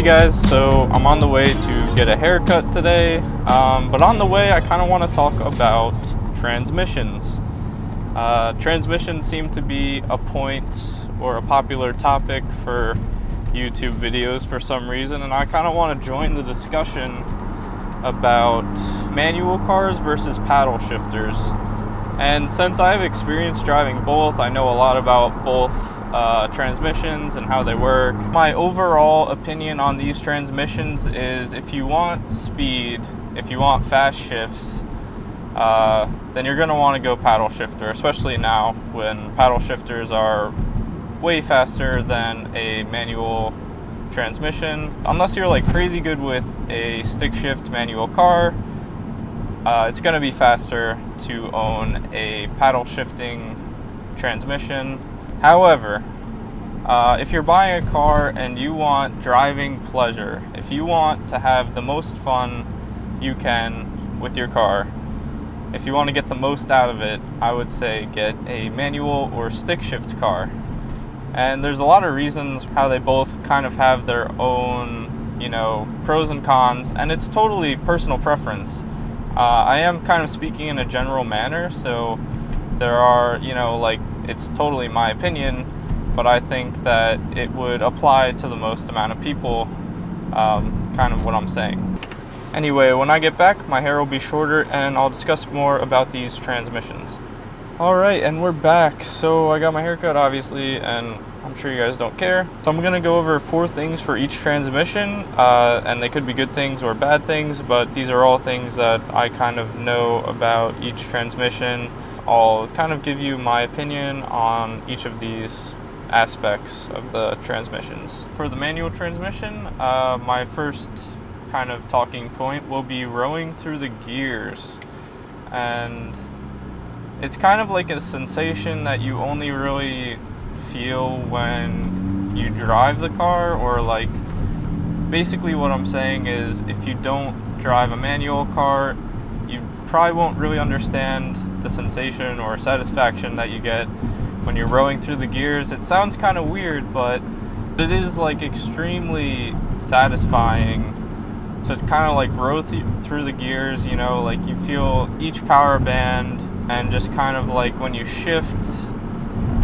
guys, so I'm on the way to get a haircut today, but on the way I kind of want to talk about transmissions. Transmissions seem to be a point or a popular topic for YouTube videos for some reason, and I kind of want to join the discussion about manual cars versus paddle shifters. And since I have experience driving both, I know a lot about both transmissions and how they work. My overall opinion on these transmissions is if you want speed, if you want fast shifts, then you're going to want to go paddle shifter, especially now when paddle shifters are way faster than a manual transmission. Unless you're like crazy good with a stick shift manual car, it's going to be faster to own a paddle shifting transmission. However, if you're buying a car and you want driving pleasure, if you want to have the most fun you can with your car, if you want to get the most out of it, I would say get a manual or stick shift car. And there's a lot of reasons how they both kind of have their own, pros and cons, and it's totally personal preference. I am kind of speaking in a general manner, so there are, it's totally my opinion, but I think that it would apply to the most amount of people, kind of what I'm saying. Anyway, when I get back, my hair will be shorter and I'll discuss more about these transmissions. Alright, and we're back. So I got my haircut, obviously, and I'm sure you guys don't care. So I'm going to go over 4 things for each transmission, and they could be good things or bad things, but these are all things that I kind of know about each transmission. I'll kind of give you my opinion on each of these aspects of the transmissions. For the manual transmission, my first kind of talking point will be rowing through the gears. And it's kind of like a sensation that you only really feel when you drive the car, or like basically what I'm saying is if you don't drive a manual car, you probably won't really understand the sensation or satisfaction that you get when you're rowing through the gears. It sounds kind of weird, but it is like extremely satisfying to kind of like row through the gears, like you feel each power band, and just kind of like when you shift,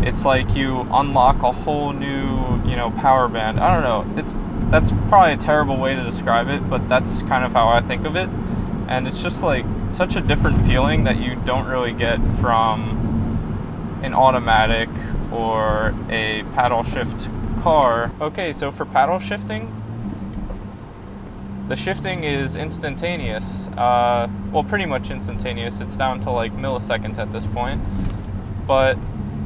it's like you unlock a whole new, power band. I don't know, that's probably a terrible way to describe it, but that's kind of how I think of it. And it's just like such a different feeling that you don't really get from an automatic or a paddle shift car. Okay, so for paddle shifting, the shifting is instantaneous. Well, pretty much instantaneous. It's down to like milliseconds at this point. But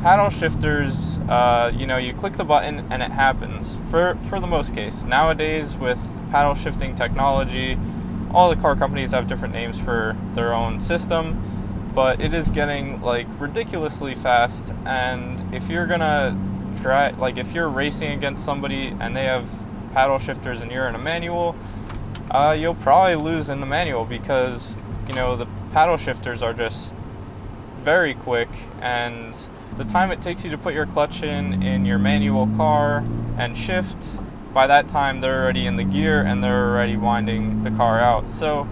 paddle shifters, you click the button and it happens for the most case. Nowadays, with paddle shifting technology, all the car companies have different names for their own system, but it is getting like ridiculously fast. And if you're gonna drive, like if you're racing against somebody and they have paddle shifters and you're in a manual, you'll probably lose in the manual because the paddle shifters are just very quick, and the time it takes you to put your clutch in your manual car and shift, by that time they're already in the gear and they're already winding the car out. So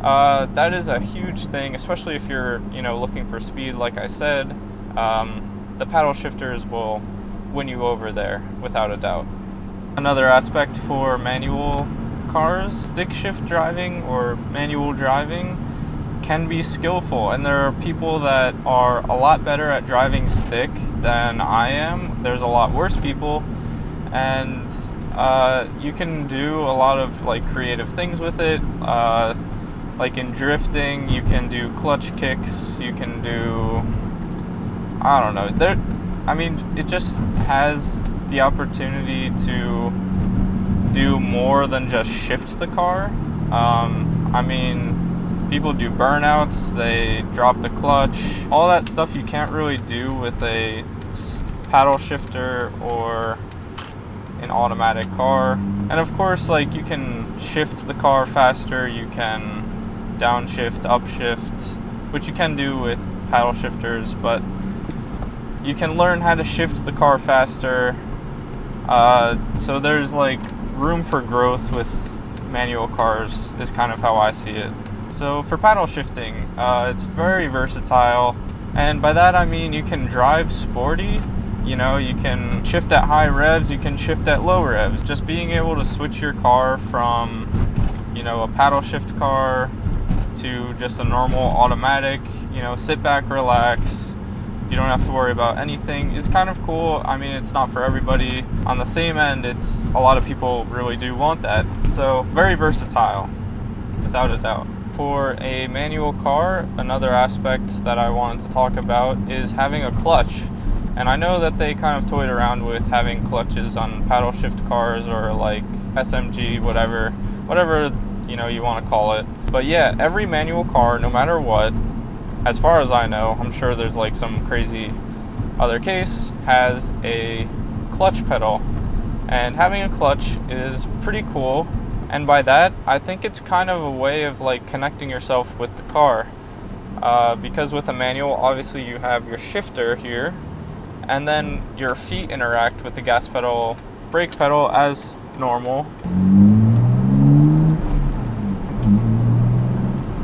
that is a huge thing, especially if you're looking for speed. Like I said, the paddle shifters will win you over there without a doubt. Another aspect for manual cars, stick shift driving or manual driving can be skillful, and there are people that are a lot better at driving stick than I am. There's a lot worse people, and you can do a lot of like creative things with it. Like in drifting, you can do clutch kicks, you can do, I don't know, it just has the opportunity to do more than just shift the car. People do burnouts, they drop the clutch, all that stuff you can't really do with a paddle shifter or an automatic car. And of course, like, you can shift the car faster, you can downshift, upshift, which you can do with paddle shifters, but you can learn how to shift the car faster. So there's like room for growth with manual cars is kind of how I see it. So for paddle shifting, it's very versatile, and by that I mean you can drive sporty. You know, you can shift at high revs, you can shift at low revs. Just being able to switch your car from, you know, a paddle shift car to just a normal automatic, you know, sit back, relax, you don't have to worry about anything, is kind of cool. I mean, it's not for everybody. On the same end, it's a lot of people really do want that. So very versatile, without a doubt. For a manual car, another aspect that I wanted to talk about is having a clutch. And I know that they kind of toyed around with having clutches on paddle shift cars or like SMG, whatever, you know, you want to call it. But yeah, every manual car, no matter what, as far as I know, I'm sure there's like some crazy other case, has a clutch pedal. And having a clutch is pretty cool. And by that, I think it's kind of a way of like connecting yourself with the car. Because with a manual, obviously you have your shifter here, and then your feet interact with the gas pedal, brake pedal as normal.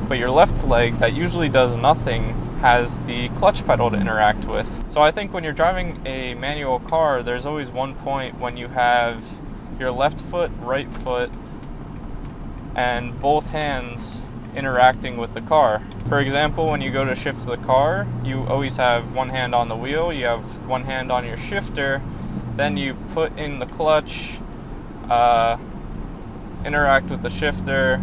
But your left leg, that usually does nothing, has the clutch pedal to interact with. So I think when you're driving a manual car, there's always one point when you have your left foot, right foot, and both hands interacting with the car. For example, when you go to shift the car, you always have one hand on the wheel, you have one hand on your shifter, then you put in the clutch, interact with the shifter,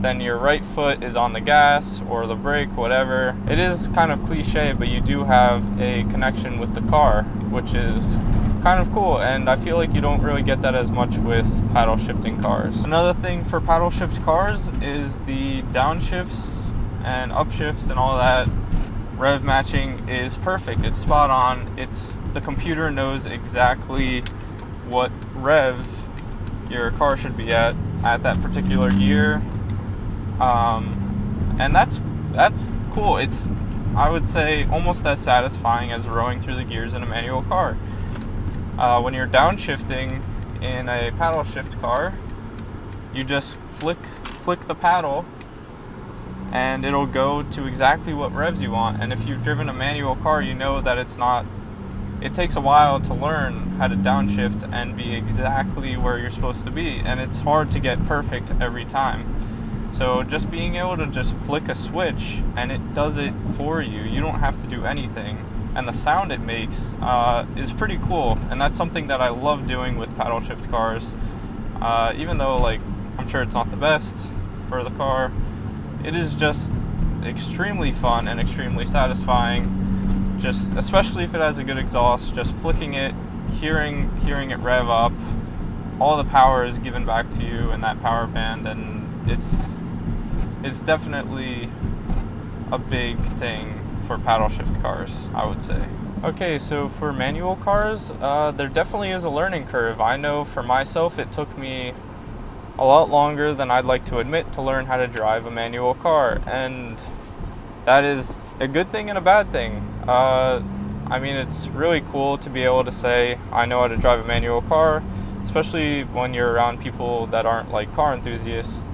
then your right foot is on the gas or the brake, whatever. It is kind of cliche, but you do have a connection with the car, which is kind of cool, and I feel like you don't really get that as much with paddle shifting cars. Another thing for paddle shift cars is the downshifts and upshifts and all that. Rev matching is perfect, it's spot on. The computer knows exactly what rev your car should be at that particular gear. And that's cool. It's, I would say, almost as satisfying as rowing through the gears in a manual car. When you're downshifting in a paddle shift car, you just flick the paddle and it'll go to exactly what revs you want. And if you've driven a manual car, you know that it takes a while to learn how to downshift and be exactly where you're supposed to be, and it's hard to get perfect every time. So just being able to just flick a switch and it does it for you, you don't have to do anything. And the sound it makes is pretty cool, and that's something that I love doing with paddle shift cars. Even though, like, I'm sure it's not the best for the car, it is just extremely fun and extremely satisfying. Just especially if it has a good exhaust, just flicking it, hearing it rev up, all the power is given back to you in that power band, and it's definitely a big thing for paddle shift cars, I would say. Okay, so for manual cars, there definitely is a learning curve. I know for myself it took me a lot longer than I'd like to admit to learn how to drive a manual car, and that is a good thing and a bad thing. I mean, it's really cool to be able to say I know how to drive a manual car, especially when you're around people that aren't like car enthusiasts,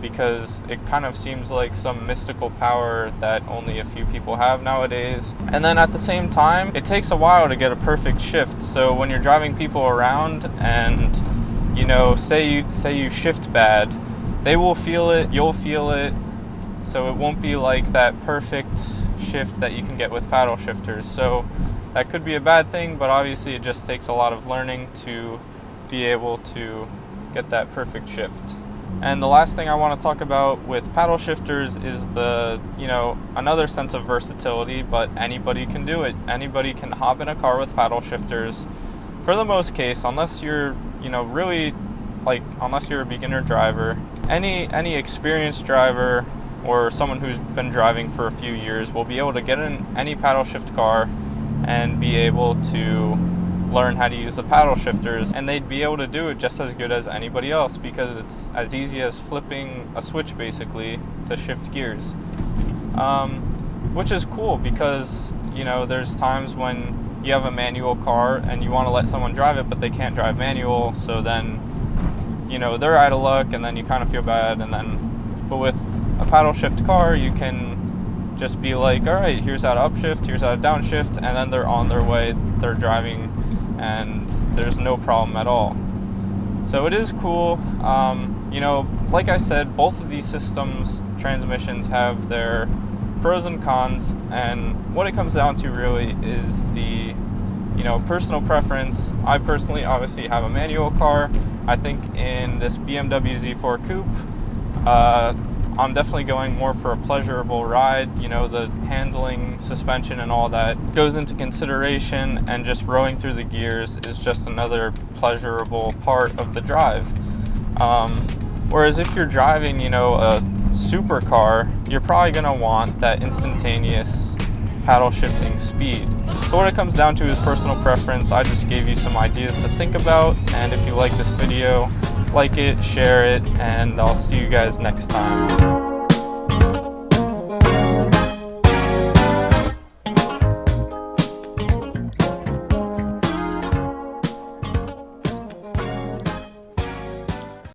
because it kind of seems like some mystical power that only a few people have nowadays. And then at the same time, it takes a while to get a perfect shift. So when you're driving people around and, you know, say you shift bad, they will feel it, you'll feel it, so it won't be like that perfect shift that you can get with paddle shifters. So that could be a bad thing, but obviously it just takes a lot of learning to be able to get that perfect shift. And the last thing I want to talk about with paddle shifters is another sense of versatility, but anybody can do it. Anybody can hop in a car with paddle shifters for the most case, unless you're, unless you're a beginner driver. Any experienced driver or someone who's been driving for a few years will be able to get in any paddle shift car and be able to learn how to use the paddle shifters, and they'd be able to do it just as good as anybody else, because it's as easy as flipping a switch basically to shift gears, which is cool because there's times when you have a manual car and you want to let someone drive it but they can't drive manual, so then you know, they're out of luck, and then you kind of feel bad. And then, but with a paddle shift car, you can just be like, all right, here's how to upshift, here's how to downshift, and then they're on their way, they're driving, and there's no problem at all. So it is cool. You know, like I said, both of these systems, transmissions, have their pros and cons, and what it comes down to really is the, you know, personal preference. I personally obviously have a manual car. I think in this BMW Z4 Coupe, I'm definitely going more for a pleasurable ride. You know, the handling, suspension, and all that goes into consideration, and just rowing through the gears is just another pleasurable part of the drive. Whereas if you're driving, you know, a supercar, you're probably going to want that instantaneous paddle shifting speed. So what it comes down to is personal preference. I just gave you some ideas to think about, and if you like this video, like it, share it, and I'll see you guys next time.